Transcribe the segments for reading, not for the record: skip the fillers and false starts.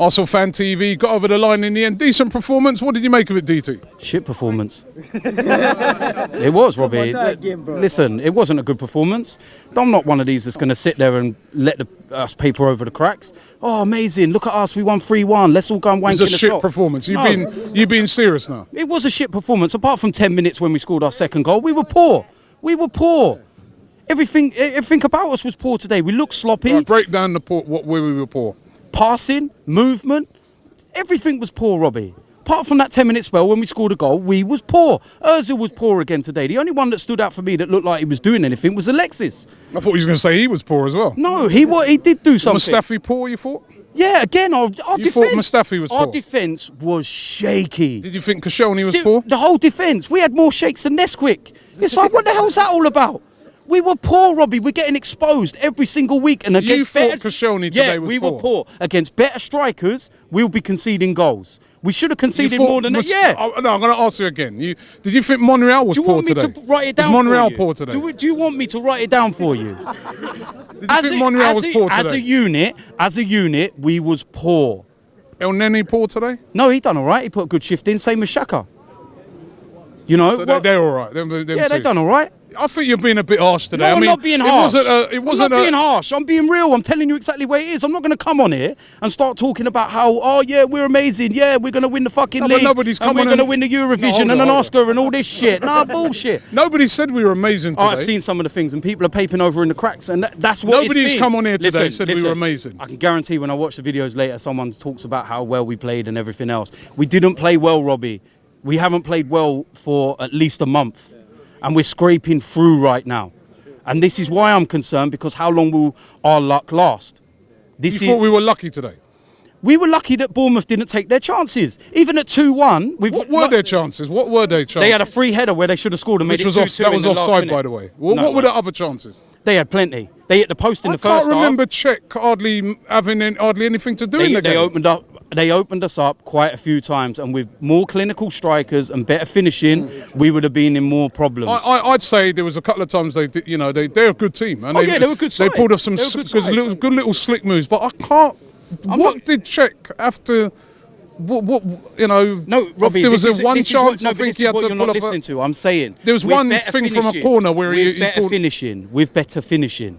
ArsenalFanTV got over the line in the end. Decent performance. What did you make of it, DT? Shit performance. It was, Robbie. Listen, it wasn't a good performance. I'm not one of these that's going to sit there and let us paper over the cracks. Oh, amazing. Look at us. We won 3-1. Let's all go and wank in the shop. It was a shit performance. You being serious now? It was a shit performance. Apart from 10 minutes when we scored our second goal, we were poor. We were poor. Everything about us was poor today. We looked sloppy. Right, break down where we were poor. Passing, movement, everything was poor, Robbie. Apart from that 10-minute spell when we scored a goal, we was poor. Ozil was poor again today. The only one that stood out for me that looked like he was doing anything was Alexis. I thought he was going to say he was poor as well. No, he did do something. Mustafi poor, you thought? Yeah, again, our defence. You thought Mustafi was poor? Our defence was shaky. Did you think Koscielny was poor? The whole defence. We had more shakes than Nesquik. It's like, what the hell's that all about? We were poor, Robbie. We're getting exposed every single week. And against you thought Koscielny today was poor? Yeah, we were poor. Against better strikers, we'll be conceding goals. We should have conceded more than that. Yeah. No, I'm going to ask you again. Did you think Monreal was poor today? Do you want me to write it down was Monreal for you? Poor today? Do you want me to write it down for you? Did you think Monreal was poor today? As a unit, we was poor. El Neni poor today? No, he done all right. He put a good shift in. Same as Xhaka. You know, so they're all right. Them yeah, they done all right. I think you're being a bit harsh today. No, I'm not being harsh. It wasn't I'm not being harsh. I'm being real. I'm telling you exactly where it is. I'm not going to come on here and start talking about how, oh yeah, we're amazing. Yeah, we're going to win the fucking league. Nobody's and we're going to win the Eurovision and an Oscar and all this shit. Nah, bullshit. Nobody said we were amazing today. I've seen some of the things and people are paping over in the cracks and that's what Nobody's come on here today and said we were amazing. I can guarantee when I watch the videos later, someone talks about how well we played and everything else. We didn't play well, Robbie. We haven't played well for at least a month. And we're scraping through right now. And this is why I'm concerned, because how long will our luck last? You thought we were lucky today? We were lucky that Bournemouth didn't take their chances. Even at 2-1... What were their chances? What were their chances? They had a free header where they should have scored and made it 2-2. That was offside, by the way. What were the other chances? They had plenty. They hit the post in the first half. I can't remember Czech hardly having anything to do in the game. They opened us up quite a few times, and with more clinical strikers and better finishing, we would have been in more problems. I'd say there was a couple of times they're a good team. And they were a good side. They pulled off some good little slick moves, but I can't. What did Czech have to? No, Robbie. There was one chance. I think he had to pull off. Listening to. I'm saying there was one thing from a corner where he with better finishing.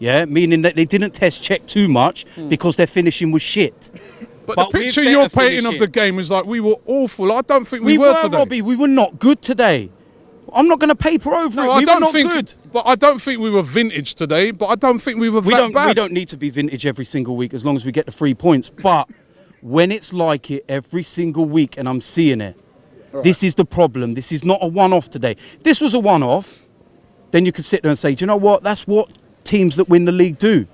Yeah, meaning that they didn't test Czech too much because their finishing was shit. But the picture you're painting of the game is like we were awful. I don't think we were today. Robbie, we were not good today. I'm not going to paper over it. We were not good. But I don't think we were vintage today. But I don't think we were that bad. We don't need to be vintage every single week as long as we get the 3 points. But when it's like it every single week and I'm seeing it, this is the problem. This is not a one-off today. If this was a one-off, then you could sit there and say, do you know what? That's what teams that win the league do.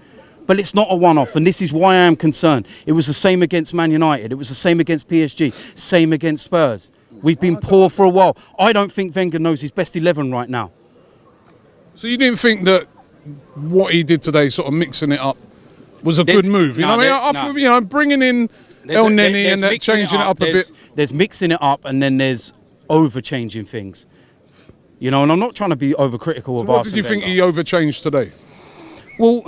But it's not a one-off, and this is why I am concerned. It was the same against Man United. It was the same against PSG. Same against Spurs. We've been poor for a while. I don't think Wenger knows his best 11 right now. So you didn't think that what he did today, sort of mixing it up, was a good move? You know what I mean? I bringing in El Neni and changing it up a bit. There's mixing it up, and then there's over-changing things. You know, and I'm not trying to be overcritical of Arsene Wenger. What did you think he over-changed today? Well,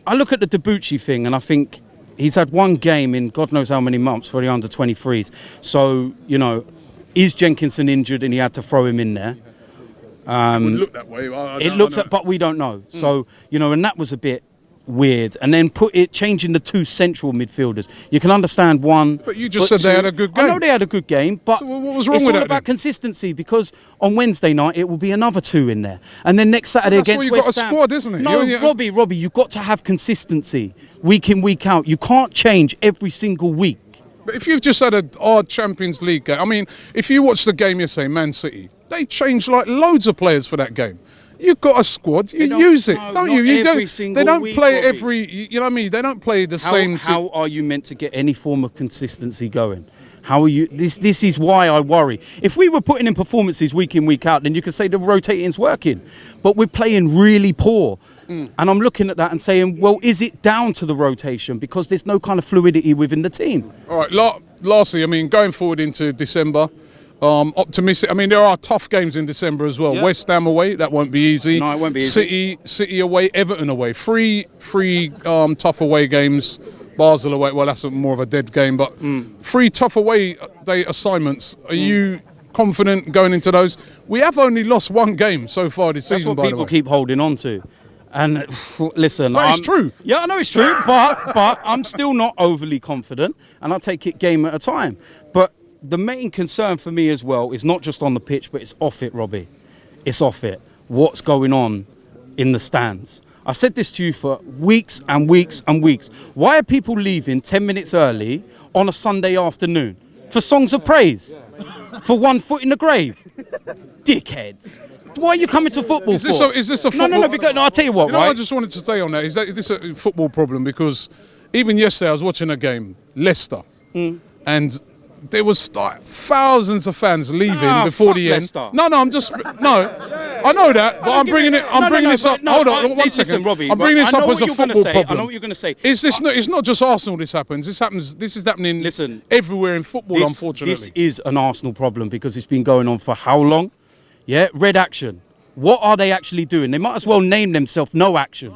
I look at the Debuchy thing and I think he's had one game in God knows how many months for the under-23s. So, you know, is Jenkinson injured and he had to throw him in there? It would look that way. But we don't know. So, you know, and that was a bit weird. And then changing the two central midfielders. You can understand one. But you just said they had a good game. I know they had a good game, but so what was wrong with that? It's all about consistency, because on Wednesday night it will be another two in there. And then next Saturday against West Ham. That's why you've got a squad, isn't it? No, Robbie, you've got to have consistency week in, week out. You can't change every single week. But if you've just had an odd Champions League game, I mean, if you watch the game yesterday, Man City, they changed like loads of players for that game. You've got a squad, you use it, don't you? They don't play every, you know what I mean? They don't play the same. How are you meant to get any form of consistency going? How are you? This is why I worry. If we were putting in performances week in, week out, then you could say the rotating's working. But we're playing really poor. And I'm looking at that and saying, well, is it down to the rotation? Because there's no kind of fluidity within the team. All right, lastly, I mean, going forward into December, optimistic. I mean, there are tough games in December as well. Yep. West Ham away, that won't be easy. No, it won't be easy. City away, Everton away. Three tough away games. Basel away. Well, that's more of a dead game. But 3 tough away day assignments. Are you confident going into those? We have only lost 1 game so far this season, by the way. That's what people keep holding on to. And listen, it's true. Yeah, I know it's true, but I'm still not overly confident, and I'll take it game at a time. But the main concern for me as well is not just on the pitch, but it's off it, Robbie. It's off it. What's going on in the stands? I said this to you for weeks and weeks and weeks. Why are people leaving 10 minutes early on a Sunday afternoon? For songs of praise? For 1 foot in the grave? Dickheads. Why are you coming to football is this a football? No, I'll tell you what, I just wanted to say on that, is this a football problem? Because even yesterday I was watching a game, Leicester, and there was like thousands of fans leaving before the end. Leicester. No, I know that, but I'm bringing this up. Hold on, one second. Listen, Robbie, I'm bringing this up as a football problem. I know what you're going to say. It's not just Arsenal. This happens. This is happening. Listen, everywhere in football. Unfortunately, this is an Arsenal problem because it's been going on for how long? Yeah, red action. What are they actually doing? They might as well name themselves no action.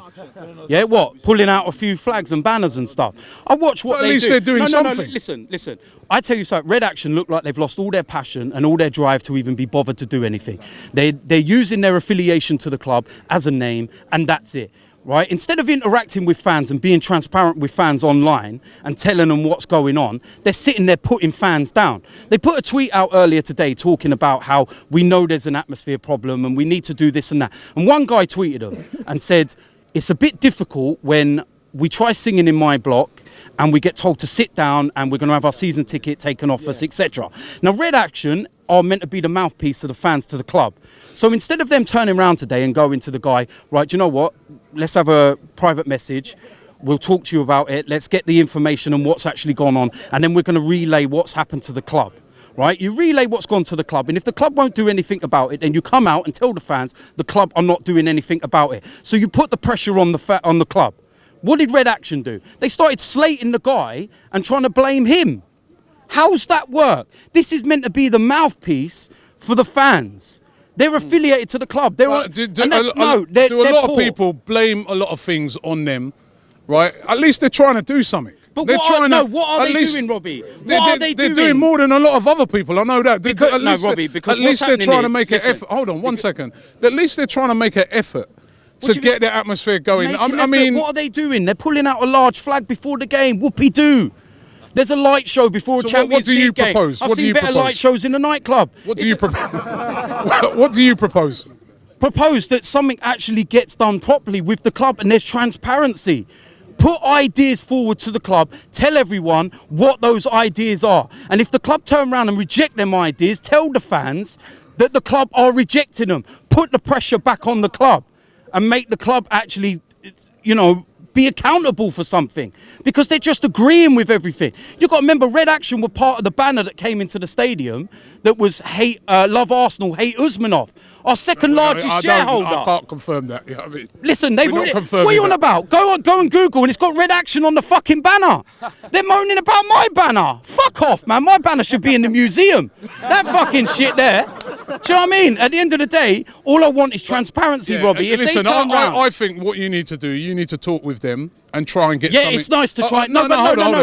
Yeah, what? Pulling out a few flags and banners and stuff. I watch what they do. At least they're doing something. No, listen. I tell you something, red action look like they've lost all their passion and all their drive to even be bothered to do anything. They're using their affiliation to the club as a name, and that's it. Right? Instead of interacting with fans and being transparent with fans online and telling them what's going on, they're sitting there putting fans down. They put a tweet out earlier today talking about how we know there's an atmosphere problem and we need to do this and that. And one guy tweeted them and said, it's a bit difficult when we try singing in my block and we get told to sit down and we're going to have our season ticket taken off us, etc. Now, Red Action are meant to be the mouthpiece of the fans to the club. So instead of them turning around today and going to the guy, right, do you know what? Let's have a private message. We'll talk to you about it. Let's get the information and what's actually gone on. And then we're going to relay what's happened to the club. Right? You relay what's gone to the club. And if the club won't do anything about it, then you come out and tell the fans the club are not doing anything about it. So you put the pressure on the club. What did Red Action do? They started slating the guy and trying to blame him. How's that work? This is meant to be the mouthpiece for the fans. They're affiliated to the club. Do a lot of people blame a lot of things on them, right? At least they're trying to do something. But what are they doing, Robbie? What are they doing? They're doing more than a lot of other people. I know that. Robbie, because at least they're trying to make an effort. Hold on 1 second. At least they're trying to make an effort to get the atmosphere going. I mean, what are they doing? They're pulling out a large flag before the game. Whoopie-doo. There's a light show before a Champions League game. Propose? I've seen better light shows in the nightclub. What do you propose? What do you propose? Propose that something actually gets done properly with the club and there's transparency. Put ideas forward to the club. Tell everyone what those ideas are. And if the club turn around and reject them ideas, tell the fans that the club are rejecting them. Put the pressure back on the club and make the club actually, be accountable for something, because they're just agreeing with everything. You've got to remember, Red Action were part of the banner that came into the stadium that was love Arsenal, hate Usmanov, our second largest shareholder. I can't confirm that. Yeah, I mean, listen, they've already, what are you on about? Go and Google, and it's got Red Action on the fucking banner. They're moaning about my banner. Fuck off, man. My banner should be in the museum. That fucking shit there. Do you know what I mean? At the end of the day, all I want is transparency, Robbie. If listen, they turn around, I think what you need to do, you need to talk with them and try and get something. Yeah, it's nice to try. No,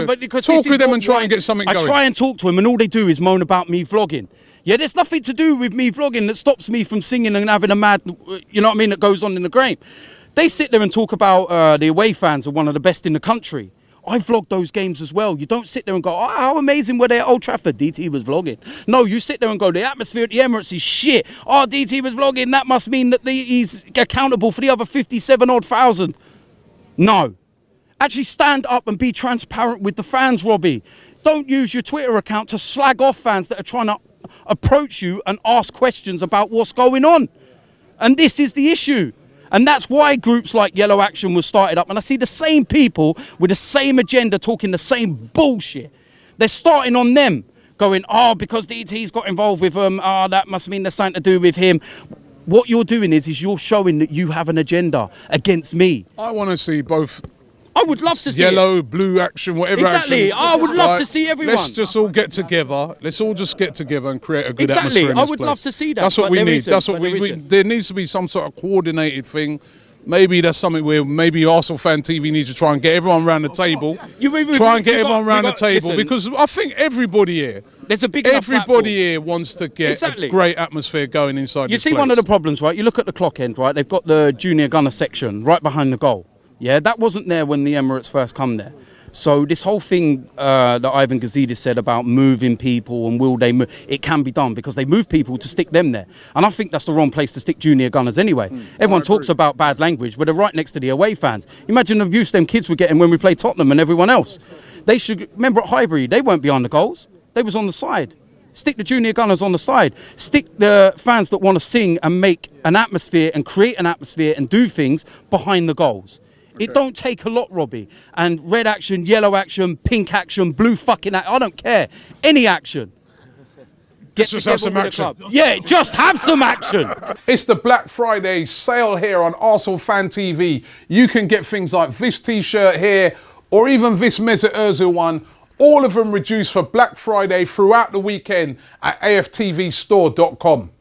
but because talk with them and try and get something going. I try and talk to them, and all they do is moan about me vlogging. Yeah, there's nothing to do with me vlogging that stops me from singing and having a mad, that goes on in the game. They sit there and talk about the away fans are one of the best in the country. I vlog those games as well. You don't sit there and go, oh, how amazing were they at Old Trafford? DT was vlogging. No, you sit there and go, the atmosphere at the Emirates is shit. Oh, DT was vlogging. That must mean that he's accountable for the other 57,000. No. Actually stand up and be transparent with the fans, Robbie. Don't use your Twitter account to slag off fans that are trying to approach you and ask questions about what's going on. And this is the issue. And that's why groups like Yellow Action was started up. And I see the same people with the same agenda talking the same bullshit. They're starting on them, going, oh, because DT's got involved with them, that must mean there's something to do with him. What you're doing is you're showing that you have an agenda against me. I want to see both. I would love to see yellow, blue action, whatever exactly. action. I would love to see everyone. Let's just all get together. Let's all just get together and create a good atmosphere in this I would love to see that. That's what we need. That's what we. There needs to be some sort of coordinated thing maybe that's something where maybe ArsenalFanTV needs to try and get everyone around the table. Because I think everybody here, there's a big everybody here wants to get a great atmosphere going inside. You see, one of the problems, right? You look at the clock end, right? They've got the junior gunner section right behind the goal. Yeah, that wasn't there when the Emirates first come there. So this whole thing that Ivan Gazidis said about moving people and will they move, it can be done because they move people to stick them there. And I think that's the wrong place to stick junior gunners anyway. Everyone talks about bad language, but they're right next to the away fans. Imagine the abuse them kids were getting when we played Tottenham and everyone else. They should, remember at Highbury, they weren't behind the goals. They was on the side. Stick the junior gunners on the side. Stick the fans that want to sing and make an atmosphere and create an atmosphere and do things behind the goals. It don't take a lot, Robbie. And red action, yellow action, pink action, blue fucking action. I don't care. Any action. Just have some action. Yeah, just have some action. It's the Black Friday sale here on ArsenalFanTV. You can get things like this T-shirt here, or even this Mesut Ozil one. All of them reduced for Black Friday throughout the weekend at AFTVstore.com.